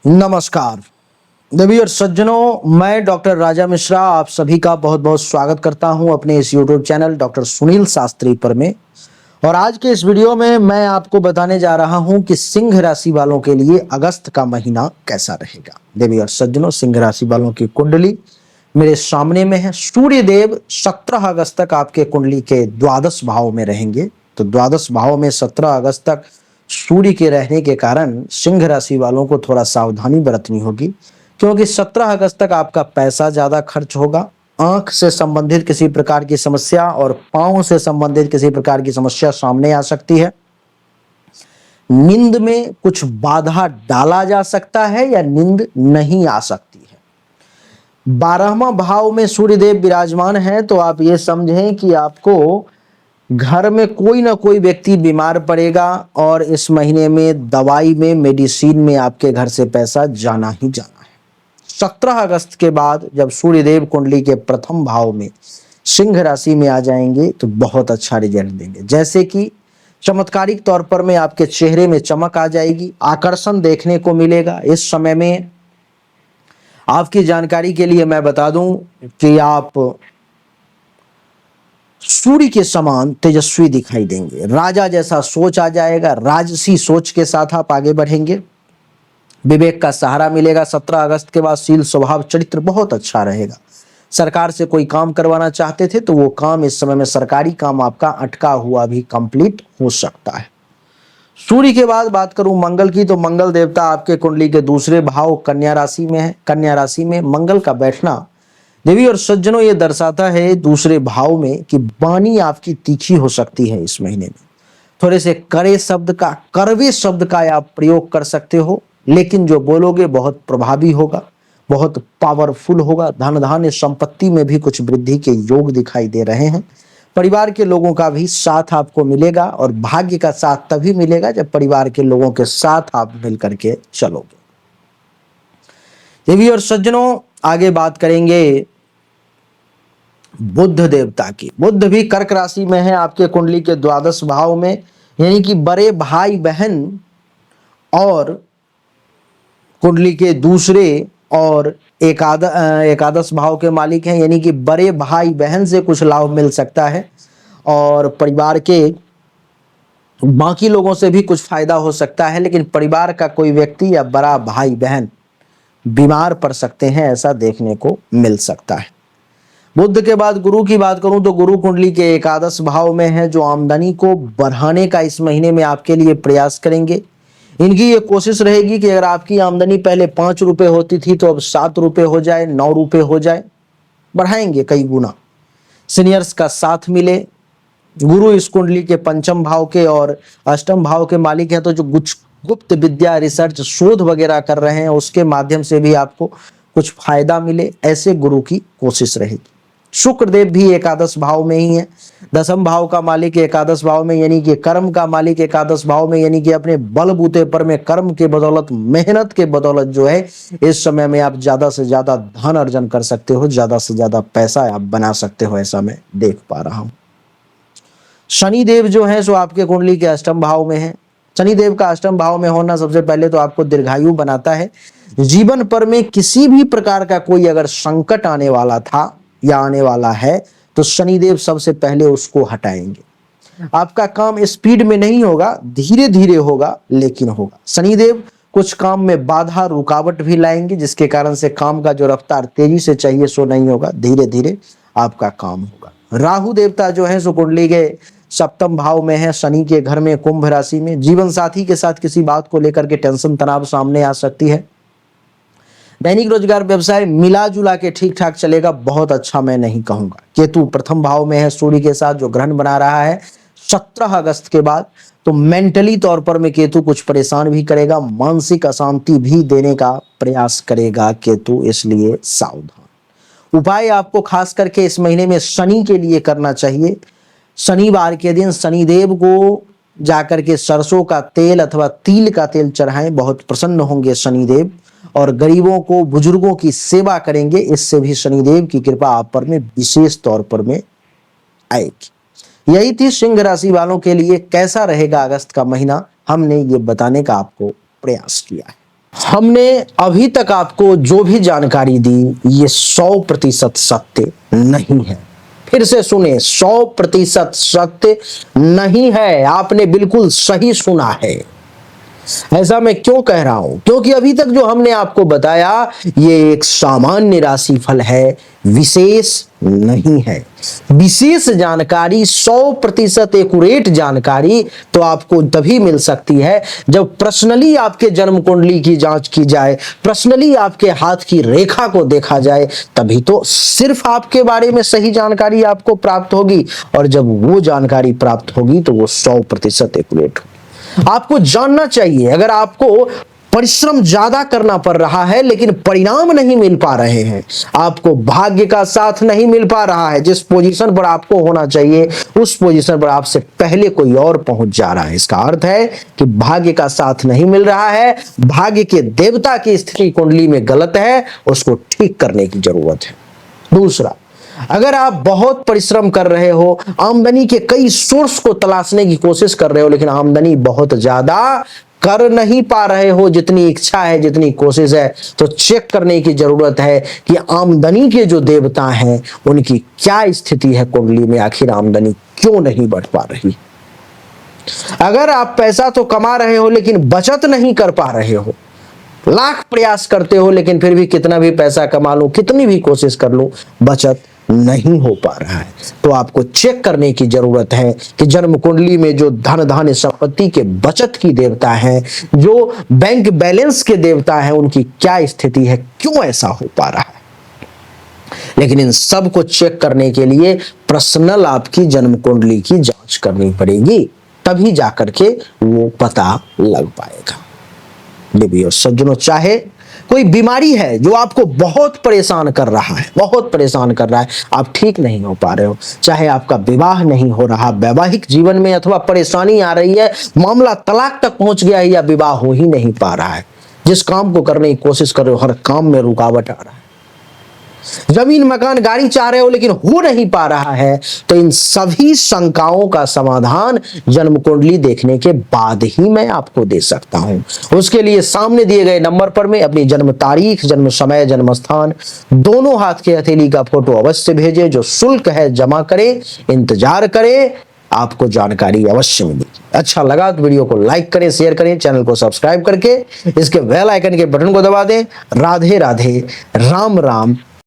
नमस्कार देवी और सज्जनों, मैं डॉक्टर राजा मिश्रा आप सभी का बहुत बहुत स्वागत करता हूं अपने इस YouTube channel doctor Sunil Shastri पर में। और आज के इस वीडियो में मैं आपको बताने जा रहा हूं कि सिंह राशि वालों के लिए अगस्त का महीना कैसा रहेगा। देवी और सज्जनों, सिंह राशि वालों की कुंडली मेरे सामने में है। सूर्य देव 17 अगस्त तक आपके कुंडली के द्वादश भाव में रहेंगे। तो द्वादश भाव में 17 अगस्त तक सूर्य के रहने के कारण सिंह राशि वालों को थोड़ा सावधानी बरतनी होगी, क्योंकि 17 अगस्त तक आपका पैसा ज्यादा खर्च होगा। आंख से संबंधित किसी प्रकार की समस्या और पांव से संबंधित किसी प्रकार की समस्या सामने आ सकती है। नींद में कुछ बाधा डाला जा सकता है या नींद नहीं आ सकती है। 12वां भाव में सूर्य देव विराजमान है, तो आप ये समझें कि आपको घर में कोई ना कोई व्यक्ति बीमार पड़ेगा और इस महीने में दवाई में, मेडिसिन में आपके घर से पैसा जाना ही जाना है। 17 अगस्त के बाद जब सूर्यदेव कुंडली के प्रथम भाव में सिंह राशि में आ जाएंगे तो बहुत अच्छा रिजल्ट देंगे। जैसे कि चमत्कारिक तौर पर में आपके चेहरे में चमक आ जाएगी, आकर्षण देखने को मिलेगा। इस समय में आपकी जानकारी के लिए मैं बता दूं कि आप सूर्य के समान तेजस्वी दिखाई देंगे। राजा जैसा सोच आ जाएगा, राजसी सोच के साथ आप आगे बढ़ेंगे। विवेक का सहारा मिलेगा। 17 अगस्त के बाद शील स्वभाव चरित्र बहुत अच्छा रहेगा। सरकार से कोई काम करवाना चाहते थे तो वो काम इस समय में, सरकारी काम आपका अटका हुआ भी कंप्लीट हो सकता है। सूर्य के बाद बात करूं मंगल की, तो मंगल देवता आपके कुंडली के दूसरे भाव कन्या राशि में है। कन्या राशि में मंगल का बैठना देवी और सज्जनों ये दर्शाता है दूसरे भाव में कि वाणी आपकी तीखी हो सकती है। इस महीने में थोड़े से कड़वे शब्द का आप प्रयोग कर सकते हो, लेकिन जो बोलोगे बहुत प्रभावी होगा, बहुत पावरफुल होगा। धन धान्य संपत्ति में भी कुछ वृद्धि के योग दिखाई दे रहे हैं। परिवार के लोगों का भी साथ आपको मिलेगा, और भाग्य का साथ तभी मिलेगा जब परिवार के लोगों के साथ आप मिलकर के चलोगे। देवी और सज्जनों, आगे बात करेंगे बुध देवता की। बुध भी कर्क राशि में है आपके कुंडली के द्वादश भाव में, यानी कि बड़े भाई बहन और कुंडली के दूसरे और एकादश भाव के मालिक हैं, यानी कि बड़े भाई बहन से कुछ लाभ मिल सकता है और परिवार के बाकी लोगों से भी कुछ फायदा हो सकता है। लेकिन परिवार का कोई व्यक्ति या बड़ा भाई बहन बीमार पड़ सकते हैं, ऐसा देखने को मिल सकता है। बुध के बाद गुरु की बात करूं तो गुरु कुंडली के एकादश भाव में है, जो आमदनी को बढ़ाने का इस महीने में आपके लिए प्रयास करेंगे। इनकी ये कोशिश रहेगी कि अगर आपकी आमदनी पहले 5 रुपए होती थी तो अब 7 रुपए हो जाए, 9 रुपए हो जाए, बढ़ाएंगे कई गुना। सीनियर्स का साथ मिले। गुरु इस कुंडली के पंचम भाव के और अष्टम भाव के मालिक हैं, तो जो गुप्त विद्या, रिसर्च, शोध वगैरह कर रहे हैं उसके माध्यम से भी आपको कुछ फायदा मिले, ऐसे गुरु की कोशिश रहेगी। शुक्र देव भी एकादश भाव में ही है। दसम भाव का मालिक एकादश भाव में, यानी कि कर्म का मालिक एकादश भाव में, यानी कि अपने बलबूते पर में कर्म के बदौलत, मेहनत के बदौलत जो है इस समय में आप ज्यादा से ज्यादा धन अर्जन कर सकते हो, ज्यादा से ज्यादा पैसा आप बना सकते हो, ऐसा मैं देख पा रहा हूं। शनि देव जो है सो आपके कुंडली के अष्टम भाव में है। शनि देव का अष्टम भाव में होना सबसे पहले तो आपको दीर्घायु बनाता है। जीवन पर में किसी भी प्रकार का कोई अगर संकट आने वाला था या आने वाला है तो शनिदेव सबसे पहले उसको हटाएंगे। आपका काम स्पीड में नहीं होगा, धीरे धीरे होगा, लेकिन होगा। शनिदेव कुछ काम में बाधा, रुकावट भी लाएंगे, जिसके कारण से काम का जो रफ्तार तेजी से चाहिए सो नहीं होगा, धीरे धीरे आपका काम होगा। राहु देवता जो है सो कुंडली के सप्तम भाव में है, शनि के घर में, कुंभ राशि में। जीवन साथी के साथ किसी बात को लेकर के टेंशन, तनाव सामने आ सकती है। दैनिक रोजगार व्यवसाय मिला जुला के ठीक ठाक चलेगा, बहुत अच्छा मैं नहीं कहूंगा। केतु प्रथम भाव में है सूर्य के साथ, जो ग्रहण बना रहा है 17 अगस्त के बाद, तो मेंटली तौर पर में केतु कुछ परेशान भी करेगा, मानसिक अशांति भी देने का प्रयास करेगा केतु, इसलिए सावधान। उपाय आपको खास करके इस महीने में शनि के लिए करना चाहिए। शनिवार के दिन शनिदेव को जाकर के सरसों का तेल अथवा तिल का तेल चढ़ाएं, बहुत प्रसन्न होंगे शनिदेव। और गरीबों को, बुजुर्गों की सेवा करेंगे, इससे भी शनिदेव की कृपा आप पर में विशेष तौर पर में आएगी। यही थी सिंह राशि वालों के लिए कैसा रहेगा अगस्त का महीना, हमने ये बताने का आपको प्रयास किया है। हमने अभी तक आपको जो भी जानकारी दी ये 100% सत्य नहीं है। फिर से सुने, 100% सत्य नहीं है। आपने बिल्कुल सही सुना है। ऐसा मैं क्यों कह रहा हूं? क्योंकि अभी तक जो हमने आपको बताया ये एक सामान्य राशिफल है, विशेष नहीं है। विशेष जानकारी, 100% एक्यूरेट जानकारी तो आपको तभी मिल सकती है जब पर्सनली आपके जन्म कुंडली की जांच की जाए, पर्सनली आपके हाथ की रेखा को देखा जाए, तभी तो सिर्फ आपके बारे में सही जानकारी आपको प्राप्त होगी। और जब वो जानकारी प्राप्त होगी तो वो 100% एक्यूरेट होगी। आपको जानना चाहिए, अगर आपको परिश्रम ज्यादा करना पड़ रहा है लेकिन परिणाम नहीं मिल पा रहे हैं, आपको भाग्य का साथ नहीं मिल पा रहा है, जिस पोजीशन पर आपको होना चाहिए उस पोजीशन पर आपसे पहले कोई और पहुंच जा रहा है, इसका अर्थ है कि भाग्य का साथ नहीं मिल रहा है, भाग्य के देवता की स्थिति कुंडली में गलत है, उसको ठीक करने की जरूरत है। दूसरा, अगर आप बहुत परिश्रम कर रहे हो, आमदनी के कई सोर्स को तलाशने की कोशिश कर रहे हो, लेकिन आमदनी बहुत ज्यादा कर नहीं पा रहे हो जितनी इच्छा है, जितनी कोशिश है, तो चेक करने की जरूरत है कि आमदनी के जो देवता हैं उनकी क्या स्थिति है कुंडली में, आखिर आमदनी क्यों नहीं बढ़ पा रही। अगर आप पैसा तो कमा रहे हो लेकिन बचत नहीं कर पा रहे हो, लाख प्रयास करते हो लेकिन फिर भी कितना भी पैसा कमा लूं, कितनी भी कोशिश कर लूं, बचत नहीं हो पा रहा है, तो आपको चेक करने की जरूरत है कि जन्म कुंडली में जो धन धान्य संपत्ति के बचत की देवता है, जो बैंक बैलेंस के देवता है, उनकी क्या स्थिति है, क्यों ऐसा हो पा रहा है। लेकिन इन सब को चेक करने के लिए पर्सनल आपकी जन्म कुंडली की जांच करनी पड़ेगी, तभी जाकर के वो पता लग पाएगा। देवियों सज्जनों, चाहे कोई बीमारी है जो आपको बहुत परेशान कर रहा है, बहुत परेशान कर रहा है, आप ठीक नहीं हो पा रहे हो, चाहे आपका विवाह नहीं हो रहा, वैवाहिक जीवन में अथवा परेशानी आ रही है, मामला तलाक तक पहुंच गया है या विवाह हो ही नहीं पा रहा है, जिस काम को करने की कोशिश कर रहे हो हर काम में रुकावट आ रहा है, जमीन मकान गाड़ी चाह रहे हो लेकिन हो नहीं पा रहा है, तो इन सभी शंकाओं का समाधान जन्म कुंडली देखने के बाद ही मैं आपको दे सकता हूं। उसके लिए सामने दिए गए नंबर पर मैं अपनी जन्म तारीख, जन्म समय, जन्म स्थान, दोनों हाथ के हथेली का फोटो अवश्य भेजें। जो शुल्क है जमा करें, इंतजार करें, आपको जानकारी अवश्य मिलेगी। अच्छा लगा तो वीडियो को लाइक करें, शेयर करें, चैनल को सब्सक्राइब करके इसके बेल आइकन के बटन को दबा दें। राधे राधे, राम राम।